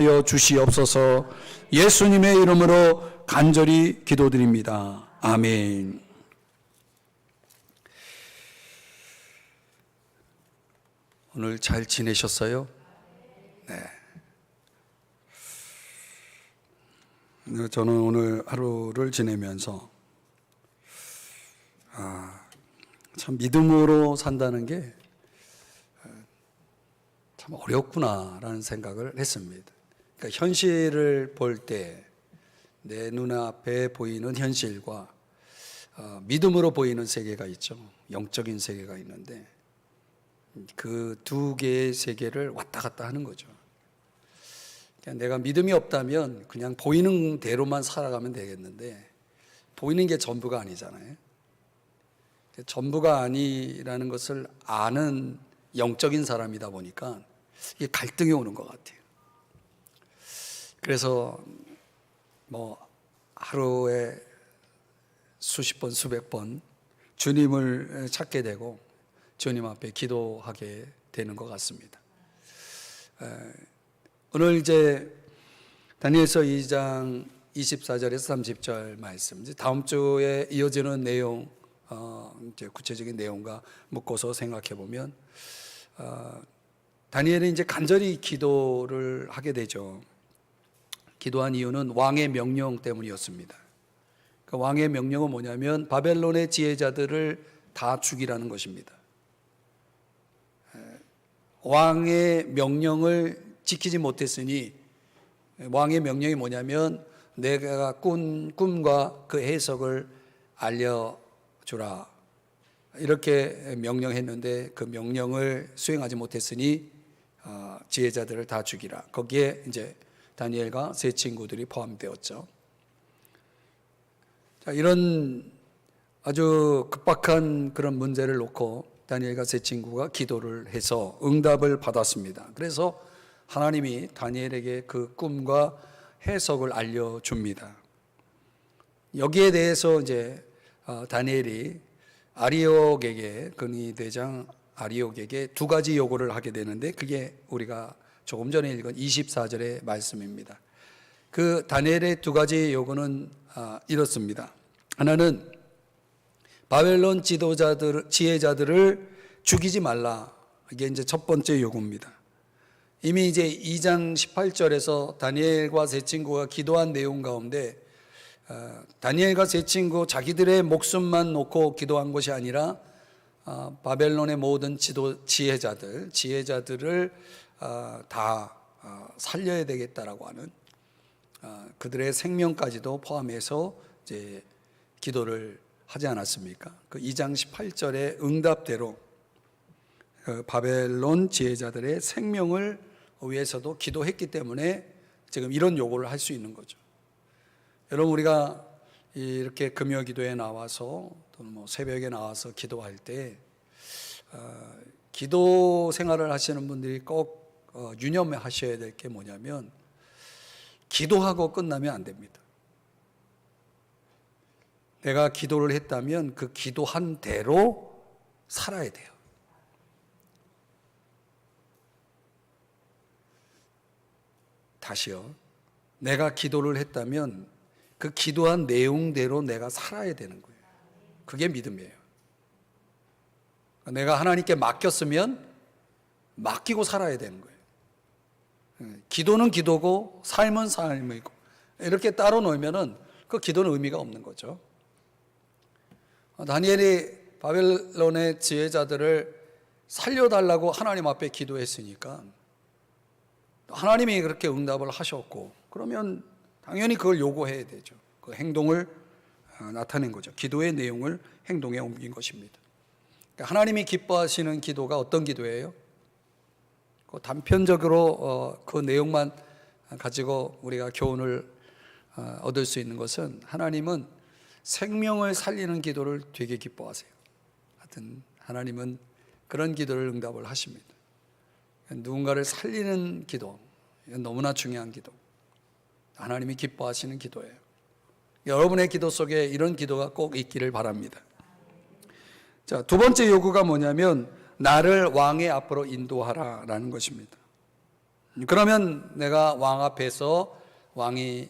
하여 주시옵소서. 예수님의 이름으로 간절히 기도드립니다. 아멘. 오늘 잘 지내셨어요? 네. 저는 오늘 하루를 지내면서 참 믿음으로 산다는 게 참 어렵구나라는 생각을 했습니다. 그러니까 현실을 볼 때 내 눈앞에 보이는 현실과 믿음으로 보이는 세계가 있죠. 영적인 세계가 있는데 그 두 개의 세계를 왔다 갔다 하는 거죠. 그러니까 내가 믿음이 없다면 그냥 보이는 대로만 살아가면 되겠는데 보이는 게 전부가 아니잖아요. 전부가 아니라는 것을 아는 영적인 사람이다 보니까 이게 갈등이 오는 것 같아요. 그래서 하루에 수십 번, 수백 번 주님을 찾게 되고 주님 앞에 기도하게 되는 것 같습니다. 오늘 이제 다니엘서 2장 24절에서 30절 말씀, 이제 다음 주에 이어지는 내용, 이제 구체적인 내용과 묶어서 생각해 보면, 다니엘이 이제 간절히 기도를 하게 되죠. 기도한 이유는 왕의 명령 때문이었습니다. 그 왕의 명령은 뭐냐면 바벨론의 지혜자들을 다 죽이라는 것입니다. 왕의 명령을 지키지 못했으니, 왕의 명령이 뭐냐면 내가 꾼 꿈과 그 해석을 알려주라, 이렇게 명령했는데 그 명령을 수행하지 못했으니 지혜자들을 다 죽이라. 거기에 이제 다니엘과 세 친구들이 포함되었죠. 자, 이런 아주 급박한 그런 문제를 놓고 다니엘과 세 친구가 기도를 해서 응답을 받았습니다. 그래서 하나님이 다니엘에게 그 꿈과 해석을 알려줍니다. 여기에 대해서 이제 다니엘이 아리옥에게, 근위대장 아리옥에게 두 가지 요구를 하게 되는데, 그게 우리가 조금 전에 읽은 24절의 말씀입니다. 그 다니엘의 두 가지 요구는 이렇습니다. 하나는 바벨론 지혜자들을 죽이지 말라. 이게 이제 첫 번째 요구입니다. 이미 이제 2장 18절에서 다니엘과 세 친구가 기도한 내용 가운데 다니엘과 세 친구 자기들의 목숨만 놓고 기도한 것이 아니라 바벨론의 모든 지혜자들을 다 살려야 되겠다라고 하는, 그들의 생명까지도 포함해서 이제 기도를 하지 않았습니까? 그 2장 18절의 응답대로 바벨론 지혜자들의 생명을 위해서도 기도했기 때문에 지금 이런 요구를 할 수 있는 거죠. 여러분, 우리가 이렇게 금요 기도에 나와서 또는 새벽에 나와서 기도할 때 기도 생활을 하시는 분들이 꼭 유념하셔야 될 게 뭐냐면, 기도하고 끝나면 안 됩니다. 내가 기도를 했다면 그 기도한 대로 살아야 돼요. 다시요. 내가 기도를 했다면 그 기도한 내용대로 내가 살아야 되는 거예요. 그게 믿음이에요. 내가 하나님께 맡겼으면 맡기고 살아야 되는 거예요. 기도는 기도고 삶은 삶이고, 이렇게 따로 놓으면은 그 기도는 의미가 없는 거죠. 다니엘이 바벨론의 지혜자들을 살려달라고 하나님 앞에 기도했으니까 하나님이 그렇게 응답을 하셨고, 그러면 당연히 그걸 요구해야 되죠. 그 행동을 나타낸 거죠. 기도의 내용을 행동에 옮긴 것입니다. 그러니까 하나님이 기뻐하시는 기도가 어떤 기도예요? 단편적으로 그 내용만 가지고 우리가 교훈을 얻을 수 있는 것은, 하나님은 생명을 살리는 기도를 되게 기뻐하세요. 하여튼 하나님은 그런 기도를 응답을 하십니다. 누군가를 살리는 기도, 이건 너무나 중요한 기도, 하나님이 기뻐하시는 기도예요. 여러분의 기도 속에 이런 기도가 꼭 있기를 바랍니다. 자, 두 번째 요구가 뭐냐면 나를 왕의 앞으로 인도하라라는 것입니다. 그러면 내가 왕 앞에서 왕이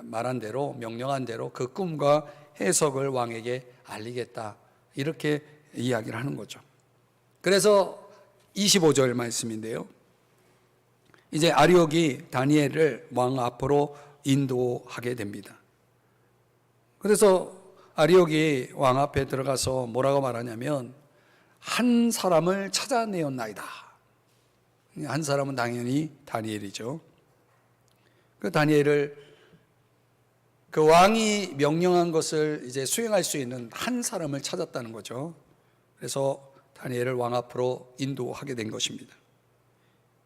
말한 대로, 명령한 대로 그 꿈과 해석을 왕에게 알리겠다, 이렇게 이야기를 하는 거죠. 그래서 25절 말씀인데요, 이제 아리옥이 다니엘을 왕 앞으로 인도하게 됩니다. 그래서 아리옥이 왕 앞에 들어가서 뭐라고 말하냐면, 한 사람을 찾아내었나이다. 한 사람은 당연히 다니엘이죠. 그 다니엘을, 그 왕이 명령한 것을 이제 수행할 수 있는 한 사람을 찾았다는 거죠. 그래서 다니엘을 왕 앞으로 인도하게 된 것입니다.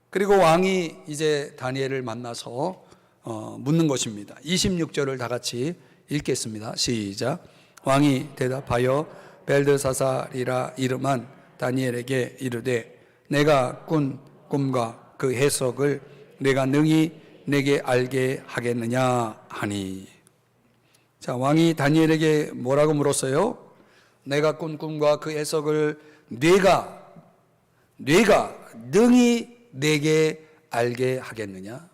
그리고 왕이 이제 다니엘을 만나서 묻는 것입니다. 26절을 다 같이 읽겠습니다. 시작. 왕이 대답하여 벨드사살이라 이름한 다니엘에게 이르되, 내가 꾼 꿈과 그 해석을 내가 능히 내게 알게 하겠느냐 하니. 자, 왕이 다니엘에게 뭐라고 물었어요? 내가 꾼 꿈과 그 해석을 네가 능히 내게 알게 하겠느냐?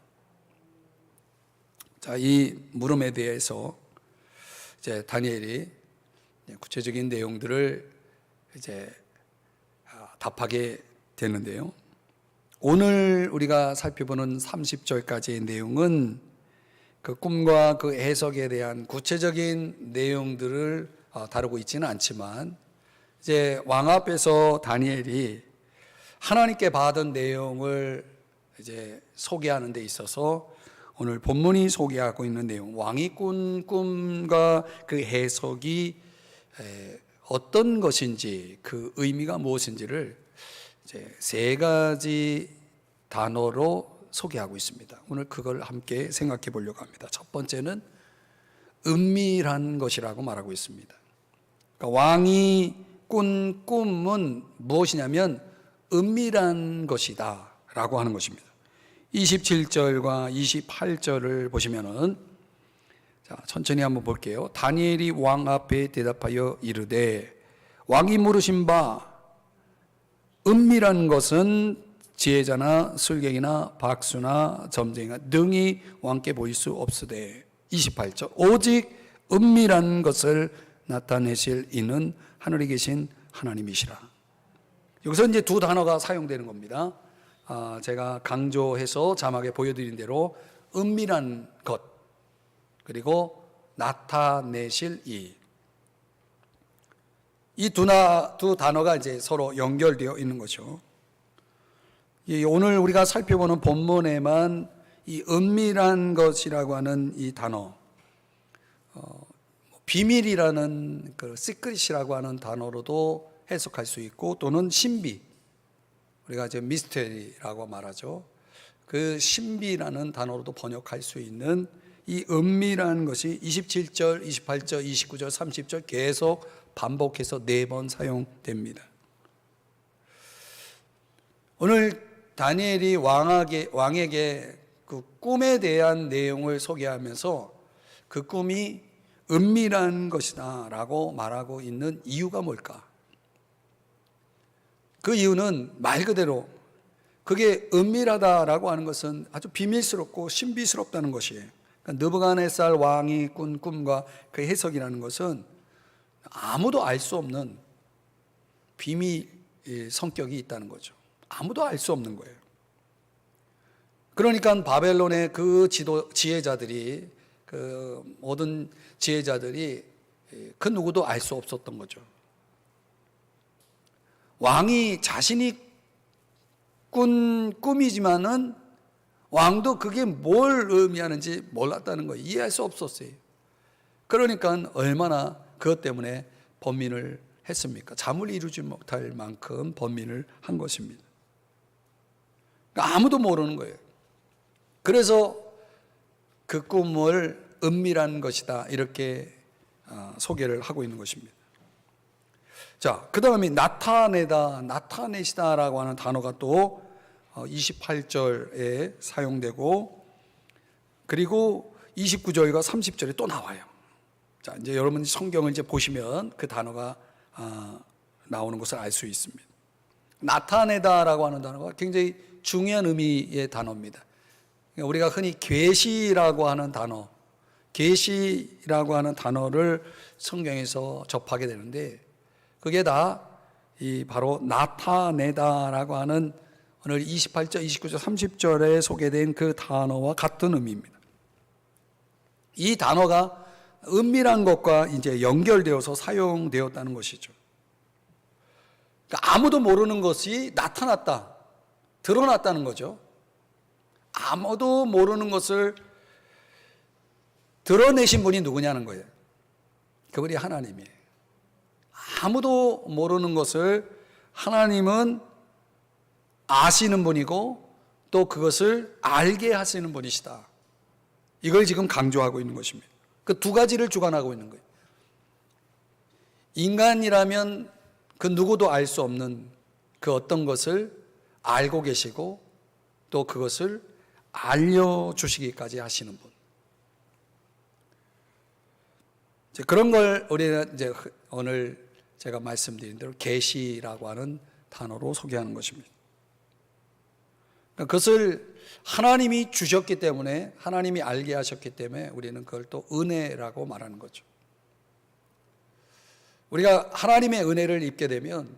자, 이 물음에 대해서 이제 다니엘이 구체적인 내용들을 이제 답하게 되는데요. 오늘 우리가 살펴보는 30절까지의 내용은 그 꿈과 그 해석에 대한 구체적인 내용들을 다루고 있지는 않지만, 이제 왕 앞에서 다니엘이 하나님께 받은 내용을 이제 소개하는 데 있어서 오늘 본문이 소개하고 있는 내용, 왕이 꾼 꿈과 그 해석이 어떤 것인지, 그 의미가 무엇인지를 이제 세 가지 단어로 소개하고 있습니다. 오늘 그걸 함께 생각해 보려고 합니다. 첫 번째는 은밀한 것이라고 말하고 있습니다. 그러니까 왕이 꾼 꿈은 무엇이냐면 은밀한 것이다 라고 하는 것입니다. 27절과 28절을 보시면은, 자, 천천히 한번 볼게요. 다니엘이 왕 앞에 대답하여 이르되, 왕이 물으신 바 은밀한 것은 지혜자나 술객이나 박수나 점쟁이가 능히 왕께 보일 수 없으되. 28절. 오직 은밀한 것을 나타내실 이는 하늘에 계신 하나님이시라. 여기서 이제 두 단어가 사용되는 겁니다. 제가 강조해서 자막에 보여드린 대로 은밀한 것, 그리고 나타내실 이 두 단어가 이제 서로 연결되어 있는 거죠. 오늘 우리가 살펴보는 본문에만 이 은밀한 것이라고 하는 이 단어, 비밀이라는 그 시크릿이라고 하는 단어로도 해석할 수 있고, 또는 신비, 우리가 이제 미스테리라고 말하죠. 그 신비라는 단어로도 번역할 수 있는 이 은밀한 것이 27절, 28절, 29절, 30절 계속 반복해서 4번 사용됩니다. 오늘 다니엘이 왕에게 그 꿈에 대한 내용을 소개하면서 그 꿈이 은밀한 것이다 라고 말하고 있는 이유가 뭘까? 그 이유는 말 그대로 그게 은밀하다라고 하는 것은 아주 비밀스럽고 신비스럽다는 것이에요. 그러니까 느부갓네살 왕이 꾼 꿈과 그 해석이라는 것은 아무도 알 수 없는 비밀 성격이 있다는 거죠. 아무도 알 수 없는 거예요. 그러니까 바벨론의 그 지혜자들이, 그 모든 지혜자들이 그 누구도 알 수 없었던 거죠. 왕이 자신이 꾼 꿈이지만은 왕도 그게 뭘 의미하는지 몰랐다는 거예요. 이해할 수 없었어요. 그러니까 얼마나 그것 때문에 번민을 했습니까? 잠을 이루지 못할 만큼 번민을 한 것입니다. 그러니까 아무도 모르는 거예요. 그래서 그 꿈을 은밀한 것이다 이렇게 소개를 하고 있는 것입니다. 자, 그 다음에 나타내다, 나타내시다라고 하는 단어가 또 28절에 사용되고, 그리고 29절과 30절에 또 나와요. 자, 이제 여러분이 성경을 이제 보시면 그 단어가 나오는 것을 알 수 있습니다. 나타내다라고 하는 단어가 굉장히 중요한 의미의 단어입니다. 우리가 흔히 계시라고 하는 단어, 계시라고 하는 단어를 성경에서 접하게 되는데, 그게 다 바로 나타내다라고 하는 오늘 28절, 29절, 30절에 소개된 그 단어와 같은 의미입니다. 이 단어가 은밀한 것과 이제 연결되어서 사용되었다는 것이죠. 그러니까 아무도 모르는 것이 나타났다, 드러났다는 거죠. 아무도 모르는 것을 드러내신 분이 누구냐는 거예요. 그분이 하나님이에요. 아무도 모르는 것을 하나님은 아시는 분이고 또 그것을 알게 하시는 분이시다. 이걸 지금 강조하고 있는 것입니다. 그 두 가지를 주관하고 있는 거예요. 인간이라면 그 누구도 알 수 없는 그 어떤 것을 알고 계시고 또 그것을 알려주시기까지 하시는 분. 그런 걸 우리는 이제 오늘 제가 말씀드린 대로 계시라고 하는 단어로 소개하는 것입니다. 그것을 하나님이 주셨기 때문에, 하나님이 알게 하셨기 때문에 우리는 그걸 또 은혜라고 말하는 거죠. 우리가 하나님의 은혜를 입게 되면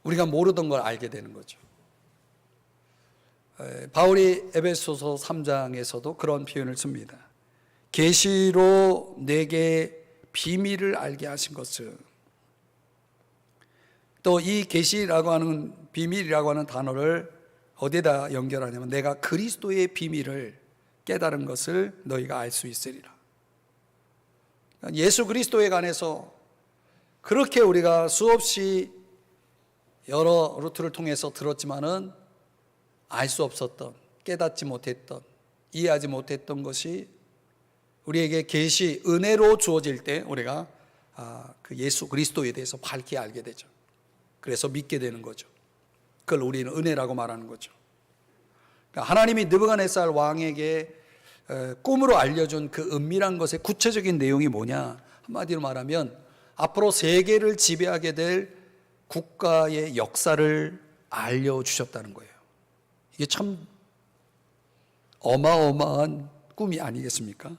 우리가 모르던 걸 알게 되는 거죠. 바울이 에베소서 3장에서도 그런 표현을 씁니다. 계시로 내게 비밀을 알게 하신 것을. 또 이 계시라고 하는, 비밀이라고 하는 단어를 어디에다 연결하냐면, 내가 그리스도의 비밀을 깨달은 것을 너희가 알 수 있으리라. 예수 그리스도에 관해서 그렇게 우리가 수없이 여러 루트를 통해서 들었지만은 알 수 없었던, 깨닫지 못했던, 이해하지 못했던 것이 우리에게 계시, 은혜로 주어질 때 우리가 그 예수 그리스도에 대해서 밝게 알게 되죠. 그래서 믿게 되는 거죠. 그걸 우리는 은혜라고 말하는 거죠. 그러니까 하나님이 느부갓네살 왕에게 꿈으로 알려준 그 은밀한 것의 구체적인 내용이 뭐냐? 한마디로 말하면 앞으로 세계를 지배하게 될 국가의 역사를 알려주셨다는 거예요. 이게 참 어마어마한 꿈이 아니겠습니까?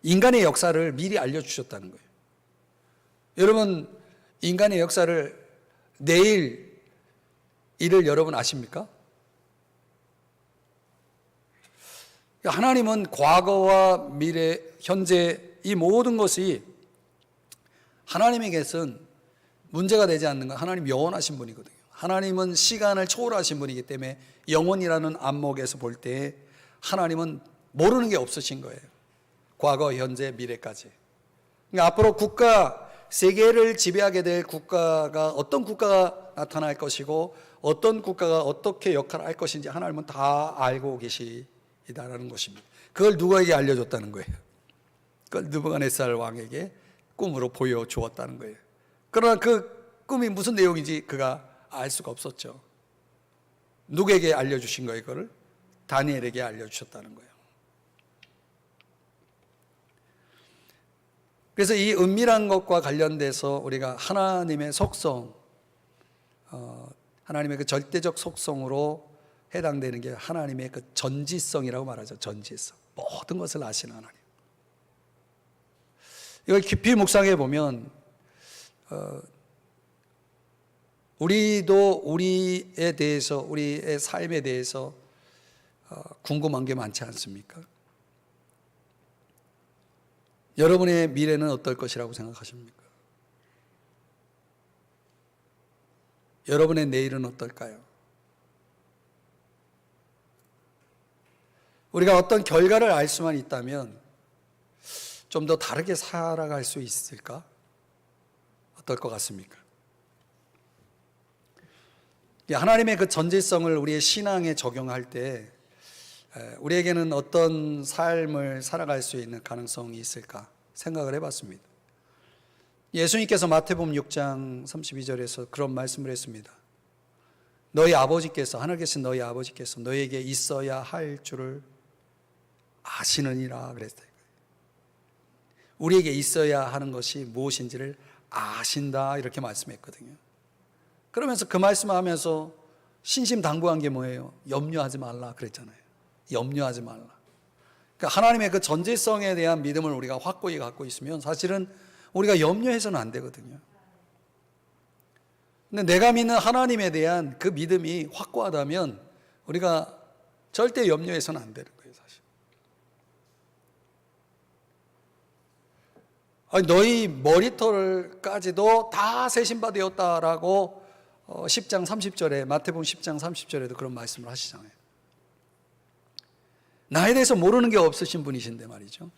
인간의 역사를 미리 알려주셨다는 거예요. 여러분, 인간의 역사를 내일 일을 여러분 아십니까? 하나님은 과거와 미래, 현재 이 모든 것이 하나님에게서는 문제가 되지 않는 건, 하나님 영원하신 분이거든요. 하나님은 시간을 초월하신 분이기 때문에 영원이라는 안목에서 볼 때 하나님은 모르는 게 없으신 거예요. 과거, 현재, 미래까지. 그러니까 앞으로 국가, 세계를 지배하게 될 국가가, 어떤 국가가 나타날 것이고 어떤 국가가 어떻게 역할을 할 것인지 하나님은 다 알고 계시다라는 것입니다. 그걸 누구에게 알려줬다는 거예요? 그걸 느부갓네살 왕에게 꿈으로 보여주었다는 거예요. 그러나 그 꿈이 무슨 내용인지 그가 알 수가 없었죠. 누구에게 알려주신 거예요? 그거를 다니엘에게 알려주셨다는 거예요. 그래서 이 은밀한 것과 관련돼서 우리가 하나님의 속성, 하나님의 그 절대적 속성으로 해당되는 게 하나님의 그 전지성이라고 말하죠. 전지성. 모든 것을 아시는 하나님. 이걸 깊이 묵상해 보면 우리도 우리에 대해서, 우리의 삶에 대해서 궁금한 게 많지 않습니까? 여러분의 미래는 어떨 것이라고 생각하십니까? 여러분의 내일은 어떨까요? 우리가 어떤 결과를 알 수만 있다면 좀 더 다르게 살아갈 수 있을까? 어떨 것 같습니까? 하나님의 그 전지성을 우리의 신앙에 적용할 때 우리에게는 어떤 삶을 살아갈 수 있는 가능성이 있을까 생각을 해봤습니다. 예수님께서 마태복음 6장 32절에서 그런 말씀을 했습니다. 너희 아버지께서, 하늘 계신 너희 아버지께서 너희에게 있어야 할 줄을 아시느니라 그랬어요. 우리에게 있어야 하는 것이 무엇인지를 아신다 이렇게 말씀했거든요. 그러면서 그 말씀하면서 신심당부한 게 뭐예요? 염려하지 말라 그랬잖아요. 염려하지 말라. 그러니까 하나님의 그 전지성에 대한 믿음을 우리가 확고히 갖고 있으면 사실은 우리가 염려해서는 안 되거든요. 근데 내가 믿는 하나님에 대한 그 믿음이 확고하다면 우리가 절대 염려해서는 안 되는 거예요, 사실. 아니, 너희 머리털까지도 다 세신바 되었다라고 10장 30절에 마태복음 10장 30절에도 그런 말씀을 하시잖아요. 나에 대해서 모르는 게 없으신 분이신데 말이죠.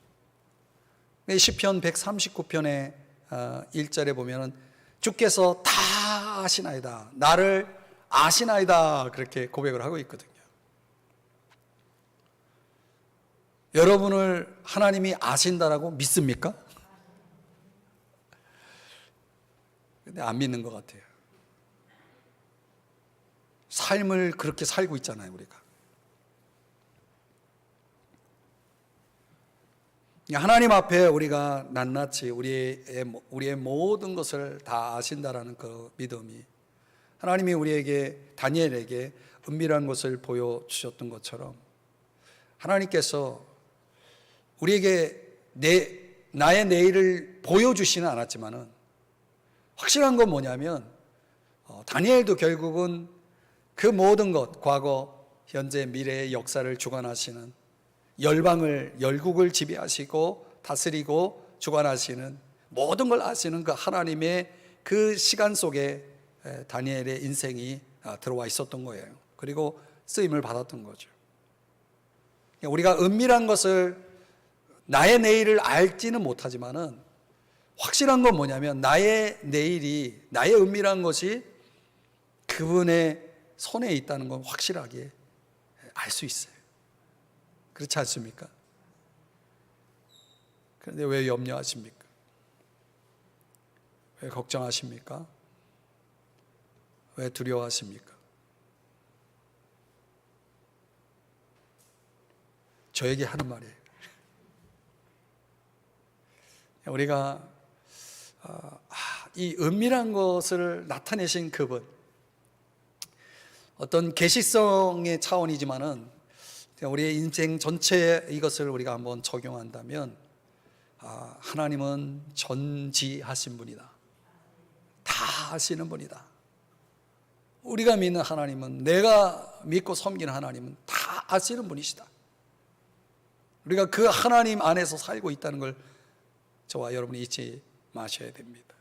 시편 139편의 1절에 보면은 주께서 다 아시나이다, 나를 아시나이다, 그렇게 고백을 하고 있거든요. 여러분을 하나님이 아신다라고 믿습니까? 근데 안 믿는 것 같아요. 삶을 그렇게 살고 있잖아요, 우리가. 하나님 앞에 우리가 낱낱이 우리의 모든 것을 다 아신다라는 그 믿음이, 하나님이 우리에게, 다니엘에게 은밀한 것을 보여주셨던 것처럼 하나님께서 우리에게 나의 내일을 보여주시는 않았지만은 확실한 건 뭐냐면 다니엘도 결국은 그 모든 것, 과거, 현재, 미래의 역사를 주관하시는, 열국을 지배하시고 다스리고 주관하시는, 모든 걸 아시는 그 하나님의 그 시간 속에 다니엘의 인생이 들어와 있었던 거예요. 그리고 쓰임을 받았던 거죠. 우리가 은밀한 것을, 나의 내일을 알지는 못하지만은 확실한 건 뭐냐면 나의 내일이, 나의 은밀한 것이 그분의 손에 있다는 건 확실하게 알 수 있어요. 그렇지 않습니까? 그런데 왜 염려하십니까? 왜 걱정하십니까? 왜 두려워하십니까? 저에게 하는 말이에요. 우리가 이 은밀한 것을 나타내신 그분, 어떤 계시성의 차원이지만은 우리의 인생 전체에 이것을 우리가 한번 적용한다면 하나님은 전지하신 분이다, 다 아시는 분이다. 우리가 믿는 하나님은, 내가 믿고 섬기는 하나님은 다 아시는 분이시다. 우리가 그 하나님 안에서 살고 있다는 걸 저와 여러분이 잊지 마셔야 됩니다.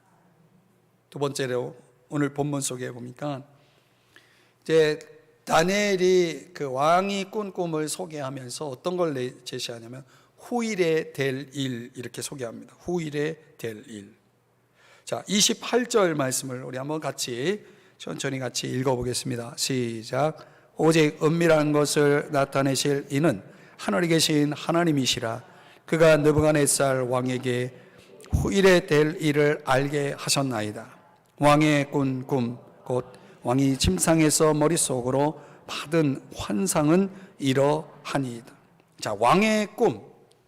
두 번째로 오늘 본문 속에 보니까 이제 다니엘이 그 왕이 꾼 꿈을 소개하면서 어떤 걸 제시하냐면 후일에 될 일, 이렇게 소개합니다. 후일에 될 일. 자, 28절 말씀을 우리 한번 같이 천천히 같이 읽어보겠습니다. 시작. 오직 은밀한 것을 나타내실 이는 하늘에 계신 하나님이시라. 그가 느부갓네살 왕에게 후일에 될 일을 알게 하셨나이다. 왕의 꾼 꿈, 곧 왕이 침상에서 머릿속으로 받은 환상은 이러하니이다. 자, 왕의 꿈,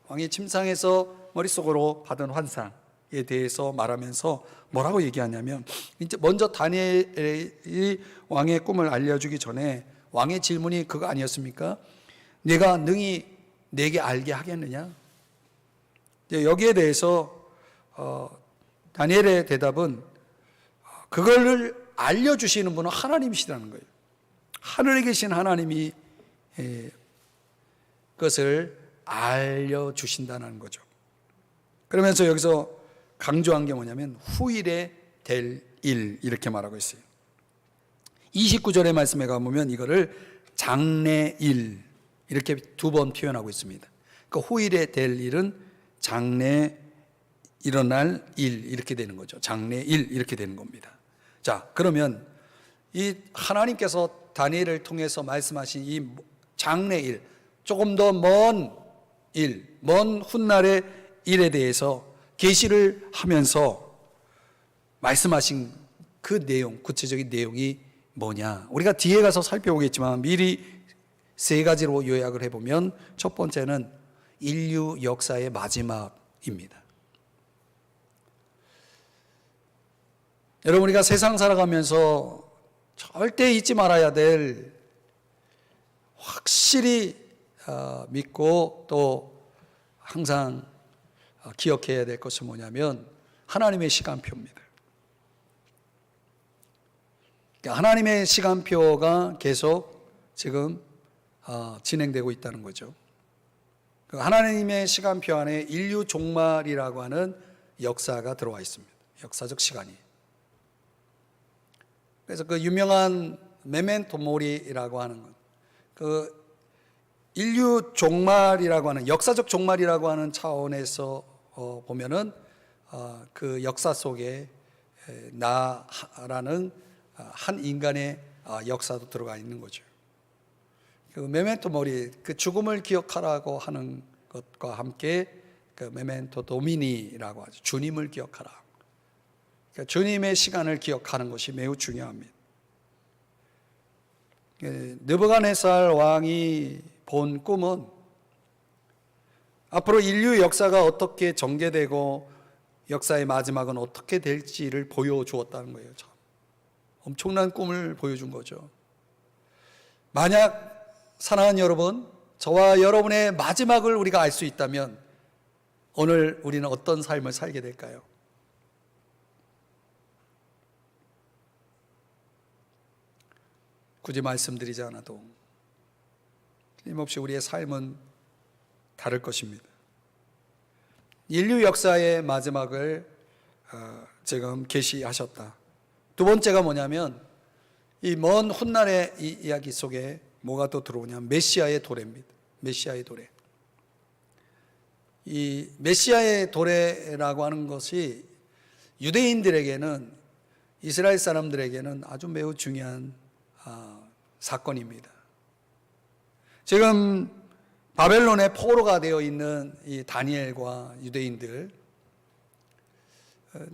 왕이 침상에서 머릿속으로 받은 환상에 대해서 말하면서 뭐라고 얘기하냐면, 이제 먼저 다니엘이 왕의 꿈을 알려주기 전에 왕의 질문이 그거 아니었습니까? 내가 능히 내게 알게 하겠느냐? 여기에 대해서 다니엘의 대답은 그걸 알려주시는 분은 하나님이시라는 거예요. 하늘에 계신 하나님이 그것을 알려주신다는 거죠. 그러면서 여기서 강조한 게 뭐냐면 후일에 될 일, 이렇게 말하고 있어요. 29절의 말씀에 가보면 이거를 장래일, 이렇게 두 번 표현하고 있습니다. 그 후일에 될 일은 장래 일어날 일, 이렇게 되는 거죠. 장래일, 이렇게 되는 겁니다. 자, 그러면 이 하나님께서 다니엘을 통해서 말씀하신 이 장래일, 조금 더 먼 일, 먼 훗날의 일에 대해서 계시를 하면서 말씀하신 그 내용, 구체적인 내용이 뭐냐, 우리가 뒤에 가서 살펴보겠지만 미리 세 가지로 요약을 해보면, 첫 번째는 인류 역사의 마지막입니다. 여러분, 우리가 세상 살아가면서 절대 잊지 말아야 될, 확실히 믿고 또 항상 기억해야 될 것은 뭐냐면 하나님의 시간표입니다. 하나님의 시간표가 계속 지금 진행되고 있다는 거죠. 하나님의 시간표 안에 인류 종말이라고 하는 역사가 들어와 있습니다. 역사적 시간이. 그래서 그 유명한 메멘토 모리라고 하는 것, 그 인류 종말이라고 하는, 역사적 종말이라고 하는 차원에서 보면은 그 역사 속에 나라는 한 인간의 역사도 들어가 있는 거죠. 그 메멘토 모리, 그 죽음을 기억하라고 하는 것과 함께 그 메멘토 도미니라고 하죠. 주님을 기억하라. 그러니까 주님의 시간을 기억하는 것이 매우 중요합니다. 느부갓네살 왕이 본 꿈은 앞으로 인류 역사가 어떻게 전개되고 역사의 마지막은 어떻게 될지를 보여주었다는 거예요. 참 엄청난 꿈을 보여준 거죠. 만약 사랑하는 여러분, 저와 여러분의 마지막을 우리가 알 수 있다면 오늘 우리는 어떤 삶을 살게 될까요? 굳이 말씀드리지 않아도 틀림없이 우리의 삶은 다를 것입니다. 인류 역사의 마지막을 지금 계시하셨다. 두 번째가 뭐냐면 이 먼 훗날의 이 이야기 속에 뭐가 또 들어오냐면 메시아의 도래입니다. 메시아의 도래. 이 메시아의 도래라고 하는 것이 유대인들에게는, 이스라엘 사람들에게는 아주 매우 중요한 사건입니다. 지금 바벨론의 포로가 되어 있는 이 다니엘과 유대인들,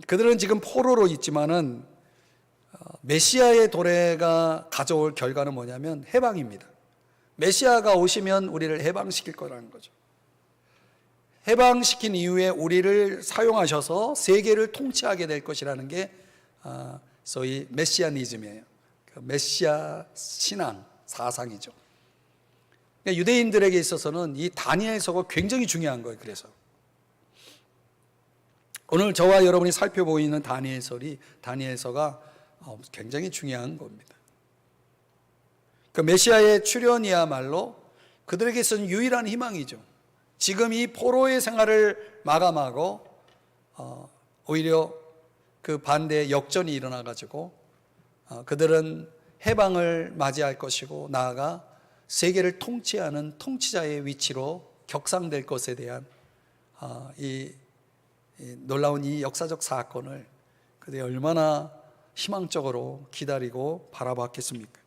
그들은 지금 포로로 있지만은 메시아의 도래가 가져올 결과는 뭐냐면 해방입니다. 메시아가 오시면 우리를 해방시킬 거라는 거죠. 해방시킨 이후에 우리를 사용하셔서 세계를 통치하게 될 것이라는 게 소위 메시아니즘이에요. 메시아 신앙 사상이죠. 그러니까 유대인들에게 있어서는 이 다니엘서가 굉장히 중요한 거예요. 그래서 오늘 저와 여러분이 살펴보고 있는 다니엘서가 굉장히 중요한 겁니다. 그 메시아의 출현이야말로 그들에게 있어서는 유일한 희망이죠. 지금 이 포로의 생활을 마감하고 오히려 그 반대의 역전이 일어나가지고 그들은 해방을 맞이할 것이고 나아가 세계를 통치하는 통치자의 위치로 격상될 것에 대한 이 놀라운 이 역사적 사건을 그들이 얼마나 희망적으로 기다리고 바라봤겠습니까?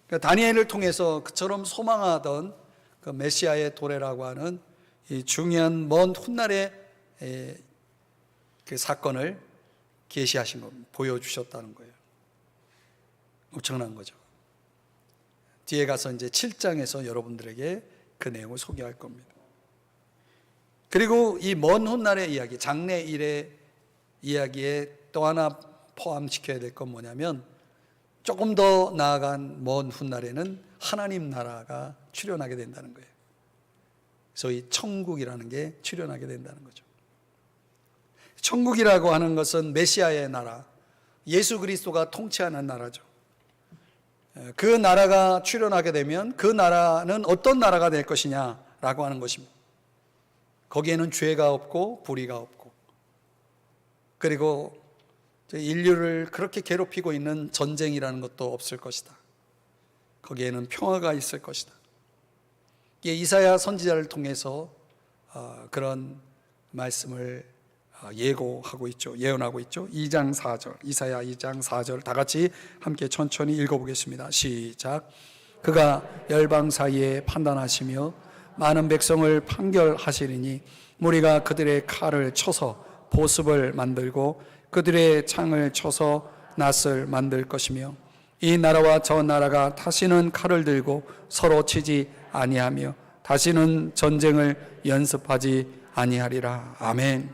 그러니까 다니엘을 통해서 그처럼 소망하던 그 메시아의 도래라고 하는 이 중요한 먼 훗날의 그 사건을 계시하신 겁니다. 보여주셨다는 거예요. 엄청난 거죠. 뒤에 가서 이제 7장에서 여러분들에게 그 내용을 소개할 겁니다. 그리고 이 먼 훗날의 이야기, 장래일의 이야기에 또 하나 포함시켜야 될 건 뭐냐면 조금 더 나아간 먼 훗날에는 하나님 나라가 출현하게 된다는 거예요. 소위 천국이라는 게 출현하게 된다는 거죠. 천국이라고 하는 것은 메시아의 나라, 예수 그리스도가 통치하는 나라죠. 그 나라가 출현하게 되면 그 나라는 어떤 나라가 될 것이냐라고 하는 것입니다. 거기에는 죄가 없고 불의가 없고, 그리고 인류를 그렇게 괴롭히고 있는 전쟁이라는 것도 없을 것이다. 거기에는 평화가 있을 것이다. 이게 이사야 선지자를 통해서 그런 말씀을 예고하고 있죠. 예언하고 있죠. 2장 4절, 이사야 2장 4절 다 같이 함께 천천히 읽어보겠습니다. 시작. 그가 열방 사이에 판단하시며 많은 백성을 판결하시리니 무리가 그들의 칼을 쳐서 보습을 만들고 그들의 창을 쳐서 낫을 만들 것이며 이 나라와 저 나라가 다시는 칼을 들고 서로 치지 아니하며 다시는 전쟁을 연습하지 아니하리라. 아멘.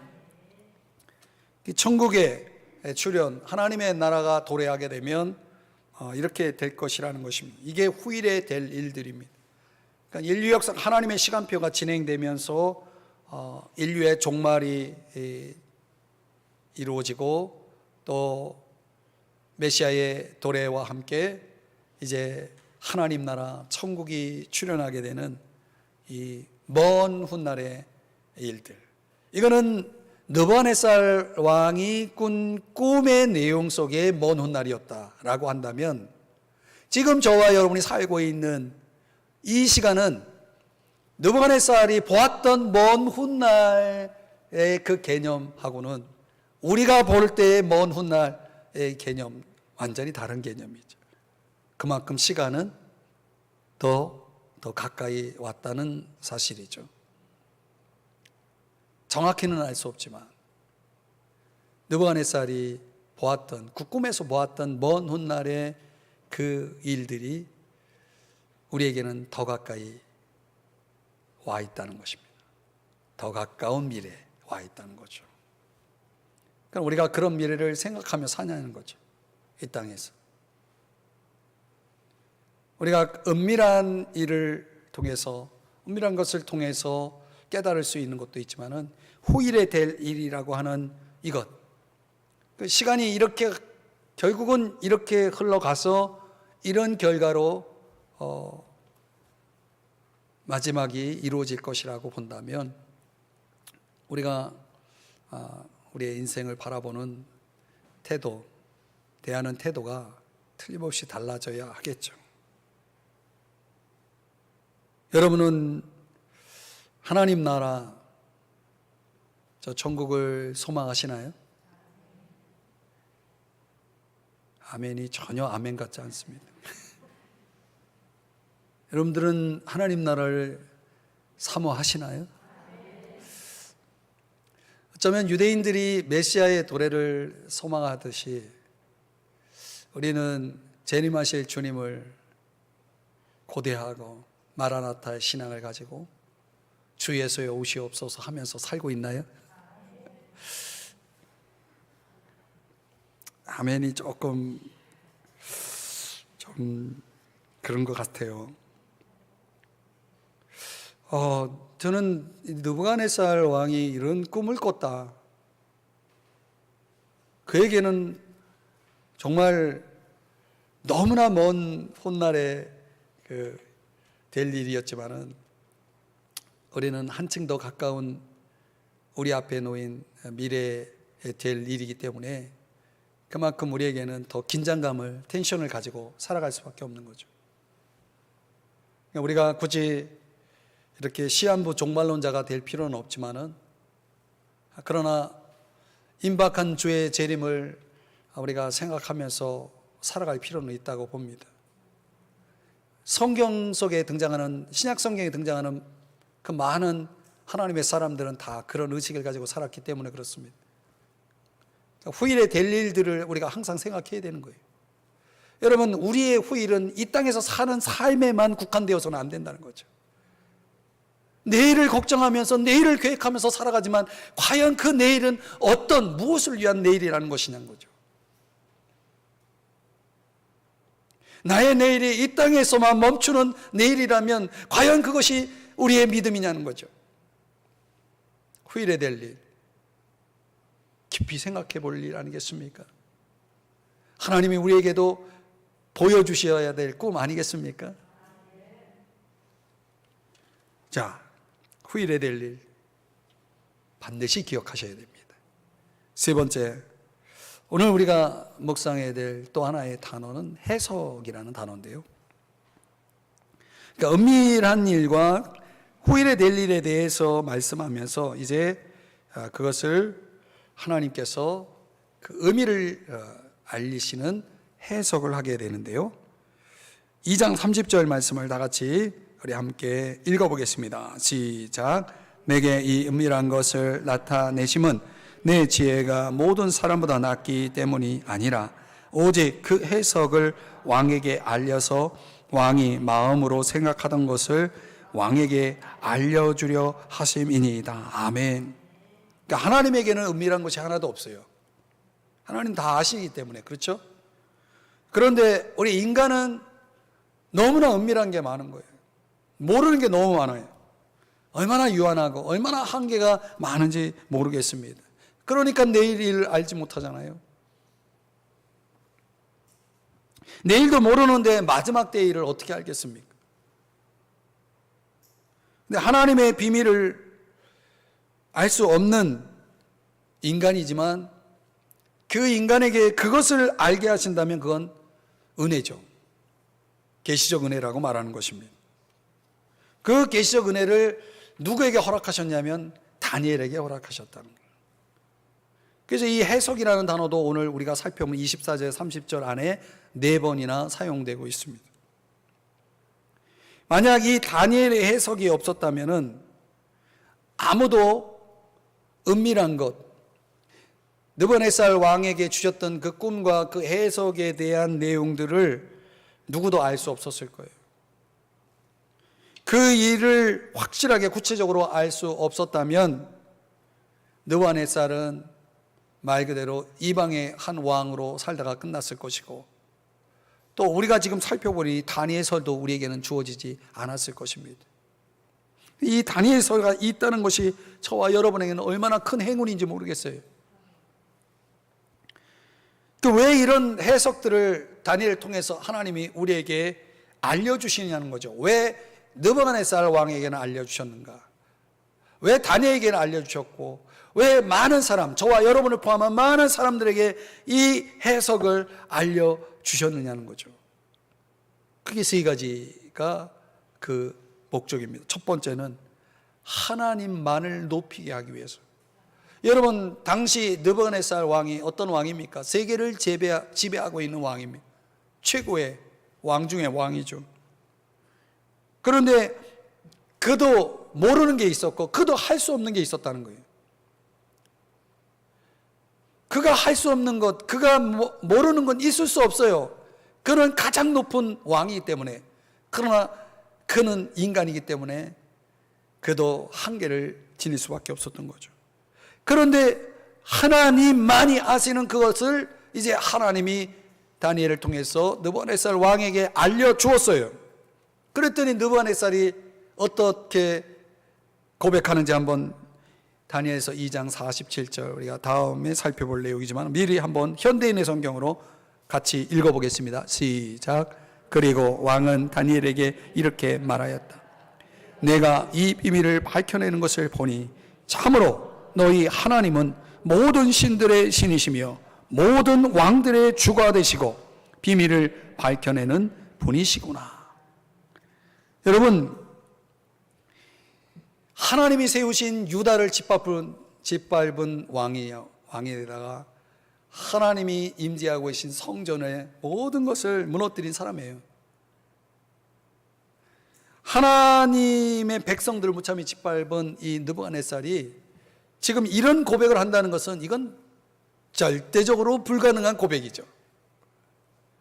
천국에 출현, 하나님의 나라가 도래하게 되면 이렇게 될 것이라는 것입니다. 이게 후일에 될 일들입니다. 그러니까 인류 역사, 하나님의 시간표가 진행되면서 인류의 종말이 이루어지고 또 메시아의 도래와 함께 이제 하나님 나라 천국이 출현하게 되는 이 먼 훗날의 일들, 이거는 느부갓네살 왕이 꾼 꿈의 내용 속의 먼 훗날이었다라고 한다면, 지금 저와 여러분이 살고 있는 이 시간은 느부갓네살이 보았던 먼 훗날의 그 개념하고는 우리가 볼 때의 먼 훗날의 개념 완전히 다른 개념이죠. 그만큼 시간은 더 가까이 왔다는 사실이죠. 정확히는 알 수 없지만 느부갓네살이 보았던, 그 꿈에서 보았던 먼 훗날의 그 일들이 우리에게는 더 가까이 와 있다는 것입니다. 더 가까운 미래에 와 있다는 거죠. 그러니까 우리가 그런 미래를 생각하며 사냐는 거죠. 이 땅에서 우리가 은밀한 일을 통해서, 은밀한 것을 통해서 깨달을 수 있는 것도 있지만은 후일에 될 일이라고 하는 이것, 그 시간이 이렇게 결국은 이렇게 흘러가서 이런 결과로 마지막이 이루어질 것이라고 본다면 우리가 우리의 인생을 바라보는 태도, 대하는 태도가 틀림없이 달라져야 하겠죠. 여러분은 하나님 나라, 저 천국을 소망하시나요? 아멘이 전혀 아멘 같지 않습니다. 여러분들은 하나님 나라를 사모하시나요? 어쩌면 유대인들이 메시아의 도래를 소망하듯이 우리는 재림하실 주님을 고대하고 마라나타의 신앙을 가지고 주 예수의 오시옵소서 하면서 살고 있나요? 아멘이 조금 좀 그런 것 같아요. 저는 느부갓네살 왕이 이런 꿈을 꿨다, 그에게는 정말 너무나 먼 훗날에 될 일이었지만은 우리는 한층 더 가까운 우리 앞에 놓인 미래에 될 일이기 때문에 그만큼 우리에게는 더 긴장감을, 텐션을 가지고 살아갈 수밖에 없는 거죠. 우리가 굳이 이렇게 시한부 종말론자가 될 필요는 없지만은, 그러나 임박한 주의 재림을 우리가 생각하면서 살아갈 필요는 있다고 봅니다. 성경 속에 등장하는, 신약 성경에 등장하는 그 많은 하나님의 사람들은 다 그런 의식을 가지고 살았기 때문에 그렇습니다. 후일에 될 일들을 우리가 항상 생각해야 되는 거예요. 여러분, 우리의 후일은 이 땅에서 사는 삶에만 국한되어서는 안 된다는 거죠. 내일을 걱정하면서 내일을 계획하면서 살아가지만 과연 그 내일은 무엇을 위한 내일이라는 것이냐는 거죠. 나의 내일이 이 땅에서만 멈추는 내일이라면 과연 그것이 우리의 믿음이냐는 거죠. 후일에 될 일, 깊이 생각해 볼 일 아니겠습니까? 하나님이 우리에게도 보여주셔야 될 꿈 아니겠습니까? 자, 후일에 될 일 반드시 기억하셔야 됩니다. 세 번째, 오늘 우리가 묵상해야 될 또 하나의 단어는 해석이라는 단어인데요. 그러니까 은밀한 일과 후일에 될 일에 대해서 말씀하면서 이제 그것을 하나님께서 그 의미를 알리시는 해석을 하게 되는데요. 2장 30절 말씀을 다 같이 우리 함께 읽어보겠습니다. 시작. 내게 이 은밀한 것을 나타내심은 내 지혜가 모든 사람보다 낫기 때문이 아니라 오직 그 해석을 왕에게 알려서 왕이 마음으로 생각하던 것을 왕에게 알려주려 하심이니이다. 아멘. 그러니까 하나님에게는 은밀한 것이 하나도 없어요. 하나님 다 아시기 때문에. 그렇죠? 그런데 우리 인간은 너무나 은밀한 게 많은 거예요. 모르는 게 너무 많아요. 얼마나 유한하고 얼마나 한계가 많은지 모르겠습니다. 그러니까 내일 일을 알지 못하잖아요. 내일도 모르는데 마지막 때의 일을 어떻게 알겠습니까? 근데 하나님의 비밀을 알 수 없는 인간이지만 그 인간에게 그것을 알게 하신다면 그건 은혜죠. 계시적 은혜라고 말하는 것입니다. 그 계시적 은혜를 누구에게 허락하셨냐면 다니엘에게 허락하셨다는 거예요. 그래서 이 해석이라는 단어도 오늘 우리가 살펴보면 24절 30절 안에 4번이나 사용되고 있습니다. 만약 이 다니엘의 해석이 없었다면 아무도 은밀한 것, 느부갓네살 왕에게 주셨던 그 꿈과 그 해석에 대한 내용들을 누구도 알 수 없었을 거예요. 그 일을 확실하게 구체적으로 알 수 없었다면 느부갓네살은 말 그대로 이방의 한 왕으로 살다가 끝났을 것이고, 또 우리가 지금 살펴보니 다니엘서도 우리에게는 주어지지 않았을 것입니다. 이 다니엘서가 있다는 것이 저와 여러분에게는 얼마나 큰 행운인지 모르겠어요. 왜 이런 해석들을 다니엘을 통해서 하나님이 우리에게 알려주시냐는 거죠. 왜 느부갓네살 왕에게는 알려주셨는가? 왜 다니엘에게는 알려주셨고, 왜 많은 사람, 저와 여러분을 포함한 많은 사람들에게 이 해석을 알려주셨느냐는 거죠. 크게 3가지가 그 목적입니다. 첫 번째는 하나님만을 높이게 하기 위해서. 여러분, 당시 느부갓네살 왕이 어떤 왕입니까? 세계를 지배하고 있는 왕입니다. 최고의 왕 중의 왕이죠. 그런데 그도 모르는 게 있었고 그도 할 수 없는 게 있었다는 거예요. 그가 할 수 없는 것, 그가 모르는 건 있을 수 없어요. 그는 가장 높은 왕이기 때문에. 그러나 그는 인간이기 때문에 그도 한계를 지닐 수밖에 없었던 거죠. 그런데 하나님만이 아시는 그것을 이제 하나님이 다니엘을 통해서 느부갓네살 왕에게 알려주었어요. 그랬더니 느부갓네살이 어떻게 고백하는지 한번 다니엘서 2장 47절 우리가 다음에 살펴볼 내용이지만 미리 한번 현대인의 성경으로 같이 읽어보겠습니다. 시작. 그리고 왕은 다니엘에게 이렇게 말하였다. 내가 이 비밀을 밝혀내는 것을 보니 참으로 너희 하나님은 모든 신들의 신이시며 모든 왕들의 주가 되시고 비밀을 밝혀내는 분이시구나. 여러분, 하나님이 세우신 유다를 짓밟은 왕에다가 하나님이 임재하고 계신 성전의 모든 것을 무너뜨린 사람이에요. 하나님의 백성들을 무참히 짓밟은 이 느부갓네살이 지금 이런 고백을 한다는 것은 이건 절대적으로 불가능한 고백이죠.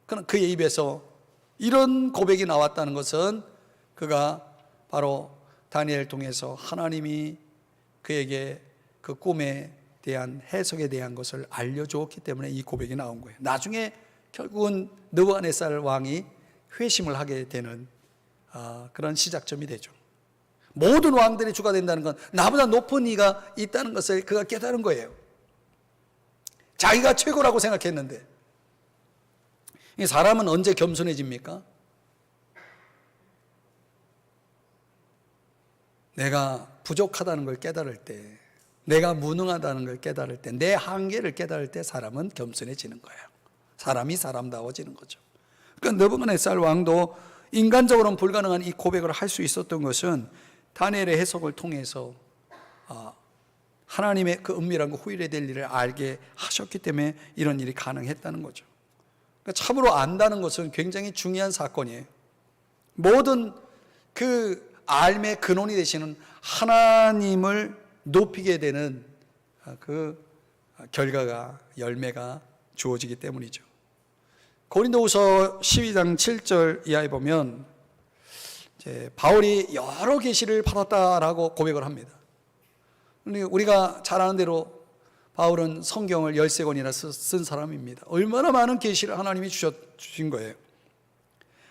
그러나 그의 입에서 이런 고백이 나왔다는 것은 그가 바로 다니엘을 통해서 하나님이 그에게 그 꿈에 대한 해석에 대한 것을 알려주었기 때문에 이 고백이 나온 거예요. 나중에 결국은 느부갓네살 왕이 회심을 하게 되는 그런 시작점이 되죠. 모든 왕들이 주가 된다는 건 나보다 높은 이가 있다는 것을 그가 깨달은 거예요. 자기가 최고라고 생각했는데. 사람은 언제 겸손해집니까? 내가 부족하다는 걸 깨달을 때, 내가 무능하다는 걸 깨달을 때, 내 한계를 깨달을 때 사람은 겸손해지는 거예요. 사람이 사람다워지는 거죠. 그러니까 느부갓네살 왕도 인간적으로는 불가능한 이 고백을 할 수 있었던 것은 다니엘의 해석을 통해서 하나님의 그 은밀한 후일에 될 일을 알게 하셨기 때문에 이런 일이 가능했다는 거죠. 그러니까 참으로 안다는 것은 굉장히 중요한 사건이에요. 모든 그 삶의 근원이 되시는 하나님을 높이게 되는 그 결과가, 열매가 주어지기 때문이죠. 고린도후서 12장 7절 이하에 보면 이제 바울이 여러 계시를 받았다라고 고백을 합니다. 우리가 잘 아는 대로 바울은 성경을 13권이나 쓴 사람입니다. 얼마나 많은 계시를 하나님이 주신 거예요.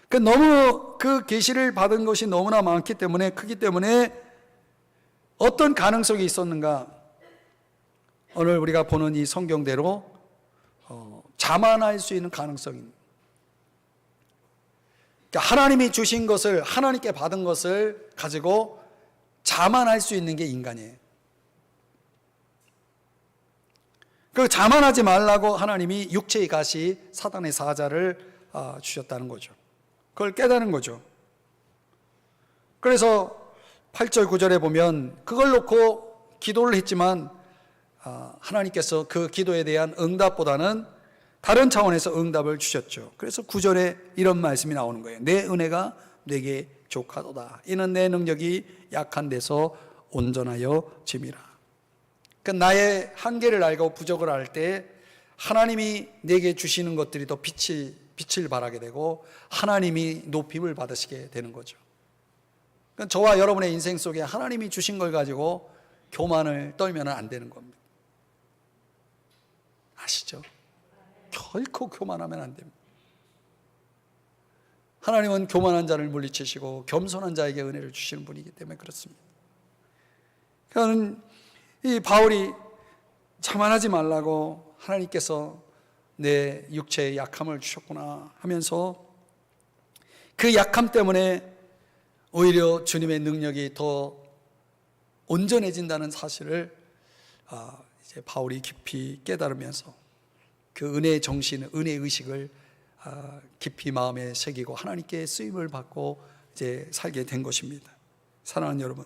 너무 그 계시를 받은 것이 너무나 많기 때문에, 크기 때문에 어떤 가능성이 있었는가? 오늘 우리가 보는 이 성경대로 자만할 수 있는 가능성입니다. 그러니까 하나님이 주신 것을, 하나님께 받은 것을 가지고 자만할 수 있는 게 인간이에요. 그 자만하지 말라고 하나님이 육체의 가시, 사단의 사자를 주셨다는 거죠. 그걸 깨달은 거죠. 그래서 8절 9절에 보면 그걸 놓고 기도를 했지만 하나님께서 그 기도에 대한 응답보다는 다른 차원에서 응답을 주셨죠. 그래서 9절에 이런 말씀이 나오는 거예요. 내 은혜가 내게 족하도다. 이는 내 능력이 약한 데서 온전하여 짐이라. 그러니까 나의 한계를 알고 부족을 알 때 하나님이 내게 주시는 것들이 더 빛을 발하게 되고 하나님이 높임을 받으시게 되는 거죠. 그러니까 저와 여러분의 인생 속에 하나님이 주신 걸 가지고 교만을 떨면 안 되는 겁니다. 아시죠? 결코 교만하면 안 됩니다. 하나님은 교만한 자를 물리치시고 겸손한 자에게 은혜를 주시는 분이기 때문에 그렇습니다. 그러니까 이 바울이 자만하지 말라고 하나님께서 내 육체의 약함을 주셨구나 하면서 그 약함 때문에 오히려 주님의 능력이 더 온전해진다는 사실을 이제 바울이 깊이 깨달으면서 그 은혜의 정신, 은혜의 의식을 깊이 마음에 새기고 하나님께 쓰임을 받고 이제 살게 된 것입니다. 사랑하는 여러분,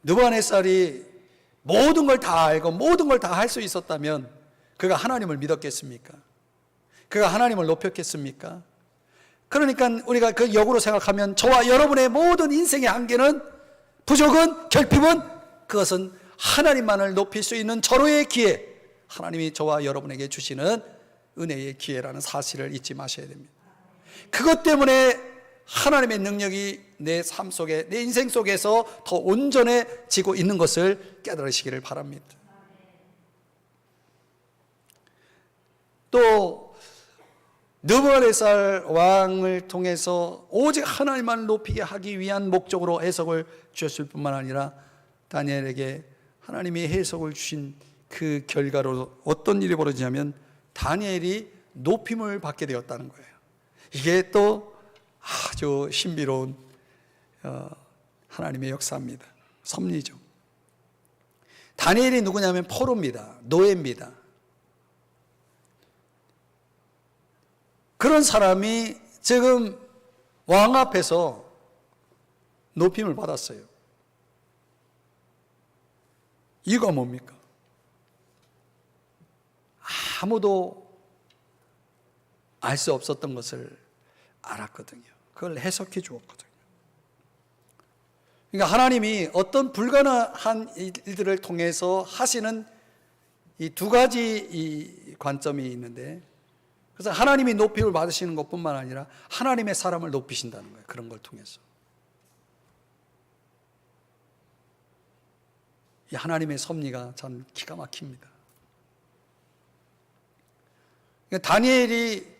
느부갓네살이 모든 걸 다 알고 모든 걸 다 할 수 있었다면 그가 하나님을 믿었겠습니까? 그가 하나님을 높였겠습니까? 그러니까 우리가 그 역으로 생각하면 저와 여러분의 모든 인생의 한계는, 부족은, 결핍은, 그것은 하나님만을 높일 수 있는 절호의 기회, 하나님이 저와 여러분에게 주시는 은혜의 기회라는 사실을 잊지 마셔야 됩니다. 그것 때문에 하나님의 능력이 내 삶 속에, 내 인생 속에서 더 온전해지고 있는 것을 깨달으시기를 바랍니다. 또 느부갓네살 왕을 통해서 오직 하나님만 높이게 하기 위한 목적으로 해석을 주셨을 뿐만 아니라 다니엘에게 하나님이 해석을 주신 그 결과로 어떤 일이 벌어지냐면 다니엘이 높임을 받게 되었다는 거예요. 이게 또 아주 신비로운 하나님의 역사입니다. 섭리죠. 다니엘이 누구냐면 포로입니다. 노예입니다. 그런 사람이 지금 왕 앞에서 높임을 받았어요. 이유가 뭡니까? 아무도 알 수 없었던 것을 알았거든요. 그걸 해석해 주었거든요. 그러니까 하나님이 어떤 불가능한 일들을 통해서 하시는 이 두 가지 이 관점이 있는데, 그래서 하나님이 높임을 받으시는 것뿐만 아니라 하나님의 사람을 높이신다는 거예요. 그런 걸 통해서. 이 하나님의 섭리가 참 기가 막힙니다. 그러니까 다니엘이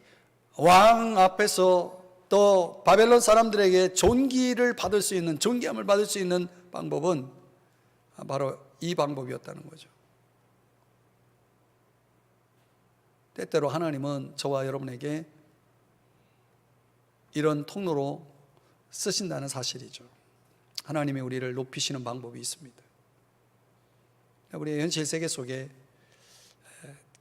왕 앞에서 또 바벨론 사람들에게 존귀를 받을 수 있는, 존귀함을 받을 수 있는 방법은 바로 이 방법이었다는 거죠. 때때로 하나님은 저와 여러분에게 이런 통로로 쓰신다는 사실이죠. 하나님이 우리를 높이시는 방법이 있습니다. 우리의 현실 세계 속에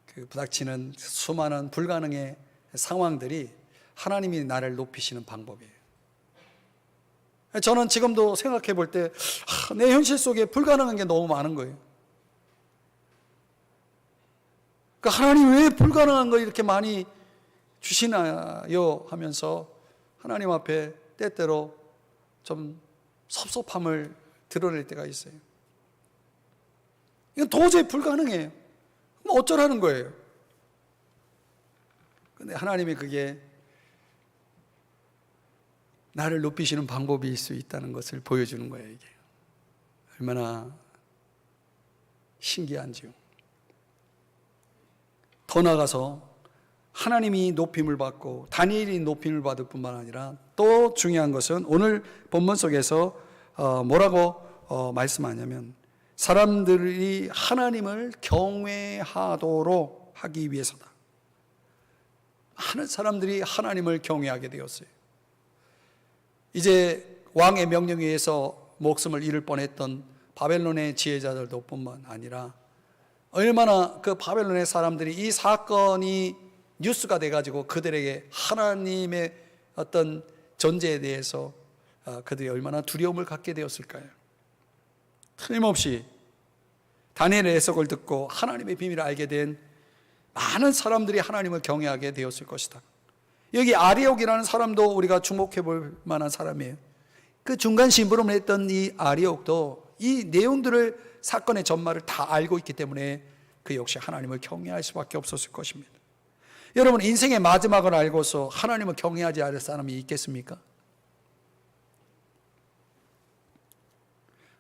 그 부닥치는 수많은 불가능의 상황들이 하나님이 나를 높이시는 방법이에요. 저는 지금도 생각해 볼 때 내 현실 속에 불가능한 게 너무 많은 거예요. 그러니까 하나님 왜 불가능한 거 이렇게 많이 주시나요? 하면서 하나님 앞에 때때로 좀 섭섭함을 드러낼 때가 있어요. 이건 도저히 불가능해요. 그럼 어쩌라는 거예요? 근데 하나님이 그게 나를 높이시는 방법일 수 있다는 것을 보여주는 거예요. 이게 얼마나 신기한지요. 더 나아가서 하나님이 높임을 받고 다니엘이 높임을 받을 뿐만 아니라 또 중요한 것은 오늘 본문 속에서 뭐라고 말씀하냐면 사람들이 하나님을 경외하도록 하기 위해서다. 많은 사람들이 하나님을 경외하게 되었어요. 이제 왕의 명령에 의해서 목숨을 잃을 뻔했던 바벨론의 지혜자들도 뿐만 아니라 얼마나 그 바벨론의 사람들이 이 사건이 뉴스가 돼가지고 그들에게 하나님의 어떤 존재에 대해서 그들이 얼마나 두려움을 갖게 되었을까요? 틀림없이 다니엘의 해석을 듣고 하나님의 비밀을 알게 된 많은 사람들이 하나님을 경외하게 되었을 것이다. 여기 아리옥이라는 사람도 우리가 주목해 볼 만한 사람이에요. 그 중간 심부름을 했던 이 아리옥도 이 내용들을 사건의 전말을 다 알고 있기 때문에 그 역시 하나님을 경외할 수밖에 없었을 것입니다. 여러분, 인생의 마지막을 알고서 하나님을 경외하지 않을 사람이 있겠습니까?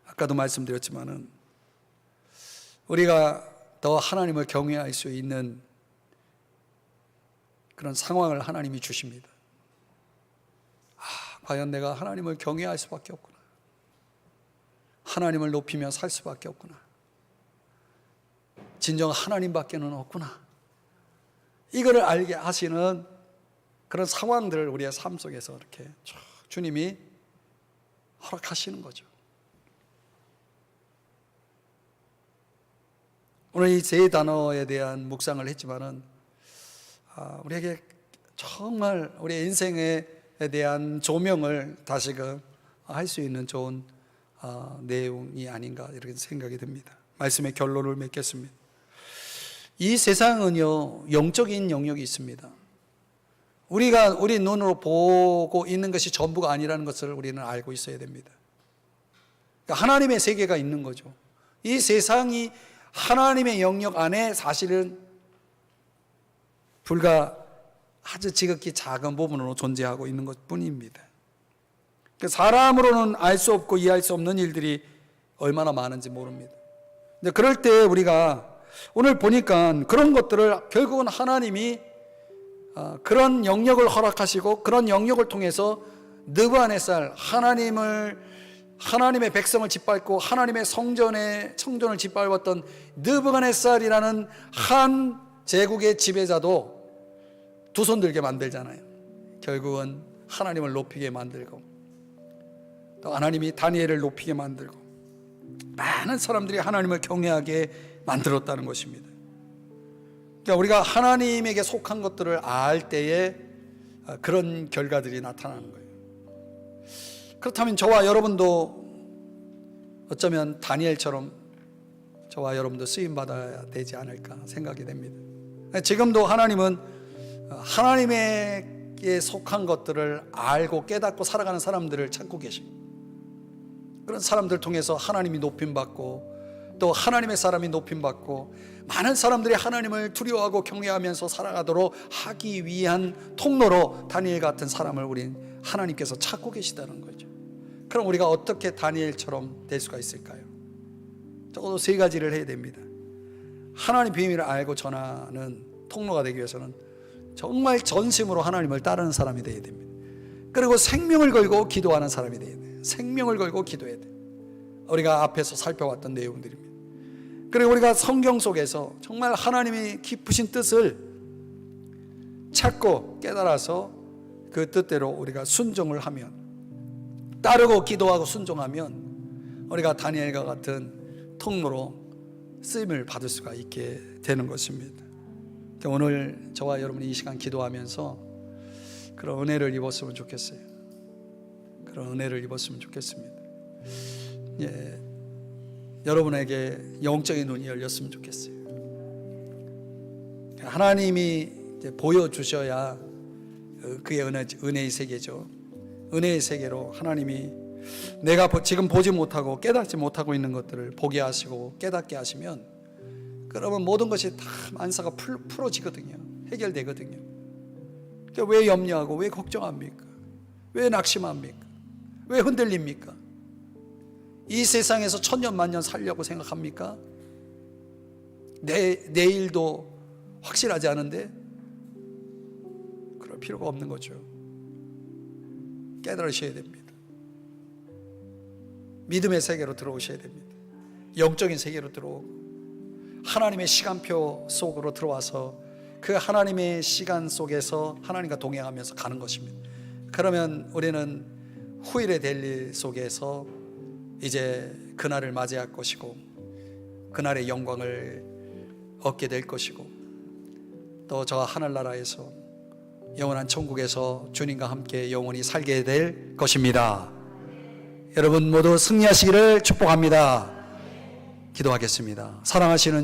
아까도 말씀드렸지만은 우리가 더 하나님을 경외할 수 있는 그런 상황을 하나님이 주십니다. 과연 내가 하나님을 경외할 수밖에 없구나. 하나님을 높이며 살 수밖에 없구나. 진정 하나님밖에는 없구나. 이거를 알게 하시는 그런 상황들을 우리의 삶 속에서 이렇게 주님이 허락하시는 거죠. 오늘 이 세 단어에 대한 묵상을 했지만은 우리에게 정말 우리 인생에 대한 조명을 다시금 할 수 있는 좋은 내용이 아닌가 이렇게 생각이 듭니다. 말씀의 결론을 맺겠습니다. 이 세상은요, 영적인 영역이 있습니다. 우리가 우리 눈으로 보고 있는 것이 전부가 아니라는 것을 우리는 알고 있어야 됩니다. 그러니까 하나님의 세계가 있는 거죠. 이 세상이 하나님의 영역 안에 사실은 불과 아주 지극히 작은 부분으로 존재하고 있는 것 뿐입니다. 사람으로는 알 수 없고 이해할 수 없는 일들이 얼마나 많은지 모릅니다. 근데 그럴 때 우리가 오늘 보니까 그런 것들을 결국은 하나님이 그런 영역을 허락하시고 그런 영역을 통해서 느부갓네살 하나님의 백성을 짓밟고 하나님의 성전을 짓밟았던 느부갓네살이라는 한 제국의 지배자도 두 손 들게 만들잖아요. 결국은 하나님을 높이게 만들고 또 하나님이 다니엘을 높이게 만들고 많은 사람들이 하나님을 경외하게 만들었다는 것입니다. 그러니까 우리가 하나님에게 속한 것들을 알 때에 그런 결과들이 나타나는 거예요. 그렇다면 저와 여러분도 어쩌면 다니엘처럼 저와 여러분도 쓰임받아야 되지 않을까 생각이 됩니다. 지금도 하나님은 하나님에게 속한 것들을 알고 깨닫고 살아가는 사람들을 찾고 계십니다. 그런 사람들 통해서 하나님이 높임받고 또 하나님의 사람이 높임받고 많은 사람들이 하나님을 두려워하고 경외하면서 살아가도록 하기 위한 통로로 다니엘 같은 사람을 우린 하나님께서 찾고 계시다는 거죠. 그럼 우리가 어떻게 다니엘처럼 될 수가 있을까요? 적어도 세 가지를 해야 됩니다. 하나님 비밀을 알고 전하는 통로가 되기 위해서는 정말 전심으로 하나님을 따르는 사람이 되어야 됩니다. 그리고 생명을 걸고 기도하는 사람이 되어야 돼요. 생명을 걸고 기도해야 돼요. 우리가 앞에서 살펴왔던 내용들입니다. 그리고 우리가 성경 속에서 정말 하나님의 깊으신 뜻을 찾고 깨달아서 그 뜻대로 우리가 순종을 하면, 따르고 기도하고 순종하면 우리가 다니엘과 같은 통로로 쓰임을 받을 수가 있게 되는 것입니다. 오늘 저와 여러분이 이 시간 기도하면서 그런 은혜를 입었으면 좋겠어요. 그런 은혜를 입었으면 좋겠습니다. 여러분에게 영적인 눈이 열렸으면 좋겠어요. 하나님이 보여주셔야 그의 은혜의 세계죠. 은혜의 세계로 하나님이 내가 지금 보지 못하고 깨닫지 못하고 있는 것들을 보게 하시고 깨닫게 하시면 그러면 모든 것이 다 만사가 풀어지거든요. 해결되거든요. 왜 염려하고 왜 걱정합니까? 왜 낙심합니까? 왜 흔들립니까? 이 세상에서 천년 만년 살려고 생각합니까? 내일도 확실하지 않은데 그럴 필요가 없는 거죠. 깨달으셔야 됩니다. 믿음의 세계로 들어오셔야 됩니다. 영적인 세계로 들어오고 하나님의 시간표 속으로 들어와서 그 하나님의 시간 속에서 하나님과 동행하면서 가는 것입니다. 그러면 우리는 후일에 될 일 속에서 이제 그날을 맞이할 것이고 그날의 영광을 얻게 될 것이고 또 저 하늘나라에서 영원한 천국에서 주님과 함께 영원히 살게 될 것입니다. 여러분 모두 승리하시기를 축복합니다. 기도하겠습니다. 사랑하시는